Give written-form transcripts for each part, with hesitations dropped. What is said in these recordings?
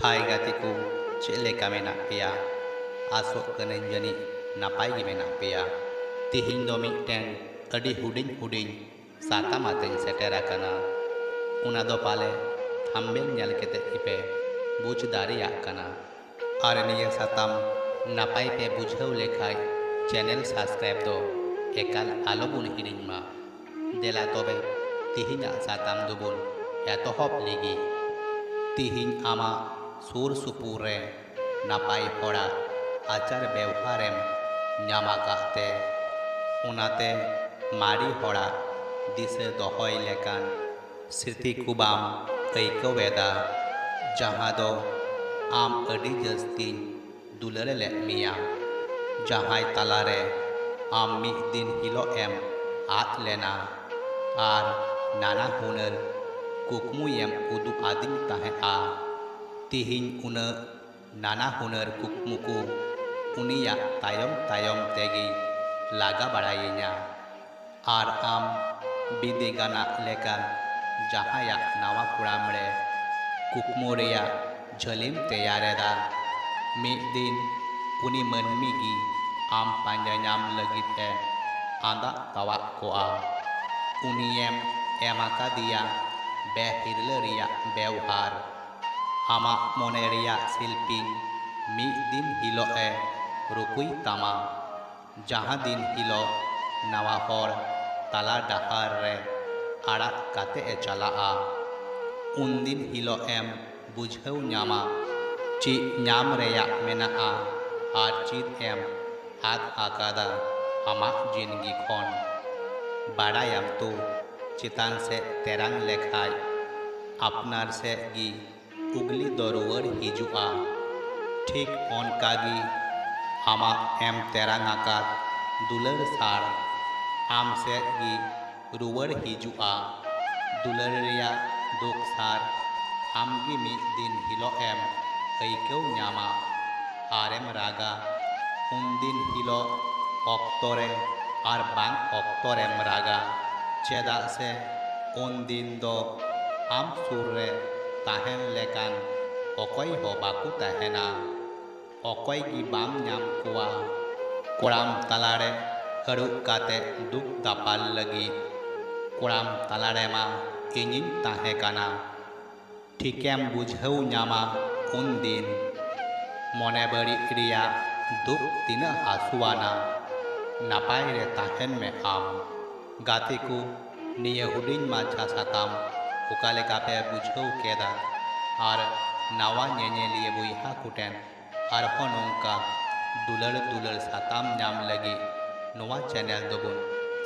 हाय गाती को चेलेका मेना पेया आसोक कनें जनी नापाय गे मेना पेया तिहिं दो मिटन अडी हुडिंग हुडिंग साता मातें सेटेरा कना उना दो पाले थंबेल नेल केते इपे बुझ दारिया कना आर निया साताम नापाय पे बुझाव लेखाय चैनल सब्सक्राइब दो एकाल आलोबुन हिडिंग मा देला तबे तिहिंगा साताम दुबुन एतहब लेगी तिहिं आमा सुर सुपुर रे नापाय होड़ा आचार व्यवहारेम ᱧᱟᱢ ᱟᱠᱟᱫᱛᱮ ᱚᱱᱟᱛᱮ ᱢᱟᱨᱮ ᱦᱚᱲᱟᱜ ᱫᱤᱥᱟᱹ ᱫᱚᱦᱚᱭ ᱞᱮᱠᱟᱱ ᱥᱨᱤᱛᱤ ᱠᱚ ᱵᱟᱢ ᱟᱹᱭᱠᱟᱹᱣᱮᱫᱟ ᱡᱟᱦᱟᱸ ᱫᱚ ᱟᱢ ᱟᱹᱰᱤ ᱡᱟᱹᱥᱛᱤᱧ ᱫᱩᱞᱟᱹᱲ ᱞᱮᱫ ᱢᱮᱭᱟ ᱡᱟᱦᱟᱸᱭ ᱛᱟᱞᱟᱨᱮ ᱟᱢ ᱢᱤᱫ ᱫᱤᱱ ᱦᱤᱞᱳᱜ ᱮᱢ ᱟᱫ ᱞᱮᱱᱟ ᱟᱨ ᱱᱟᱱᱟ ᱦᱩᱱᱟᱹᱨ ᱠᱩᱠᱢᱩᱭᱮᱢ ᱩᱫᱩᱜ ᱟᱹᱫᱤᱧ ᱛᱟᱦᱮᱸᱜᱼᱟ ᱛᱤᱦᱤᱧ ᱩᱱᱟᱹᱜ ᱱᱟᱱᱟ ᱦᱩᱱᱟᱹᱨ ᱠᱩᱠᱢᱩ ᱠᱚ उनिया तायम तायम तेगी लागा बड़ाये냐 आर आम बिदेगाना लेका जहाया नावा कुड़ाम रे कुकमुरिया झलिम तैयारेदा मिद दिन उनी मनमी गी आम पांजायाम लगित है आंदा तवा कोआ उनियम एमाका दिया बेहिरलरिया व्यवहार आमा मोनेरिया शिल्पी मिद दिन हिलो ए रुकुई तामा जहाँ दिन हिलो नवा हर ताला डाहार रे आड़ा काते ए चलाआ उन दिन हिलो एम बुझाव ᱧᱟᱢᱟ ची ᱧᱟᱢ रेया मेनाआ आर चीज एम आद आकादा आमा जिंदगी खन बाड़ायाम तो चितान से तेरांग लेखाय अपनार से गी उगली दरुवर हिजुआ ठीक ओनकागी आमा एम तेरांग आकाद दुलर सार आम से गी रुवर हिजुआ दुलर रिया दुख सार आमगी मिद दिन हिलो एम अइकव ᱧᱟᱢᱟ आरेम रागा उन दिन हिलो अक्तरे आर बांग अक्तरेम रागा चेदा से उन दिन दो आम सुर रे ताहेन लेकान अकय हो बाकु ताहेना अकय गी बाम ᱧᱟᱢ कोआ कोड़ाम तलारे हरुक काते दुख दापाल लगी कोड़ाम तलारे मा इनिन ताहे काना ठीकेम बुझाव ᱧᱟᱢᱟ उन दिन मने बड़ी रिया दुख तीना हासुआना नापाय रे ताहेन में आम गाते को निये हुडिंग माछा साताम उकालेका पे बुझाव केदा आर नावा ñeñeliye बुइहा कुटेन आरहों नोंका दुलड़ दुलड़ साताम ᱧᱟᱢ लगी नोवा चैनल दोबुन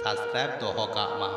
सब्सक्राइब दोहो काग मा।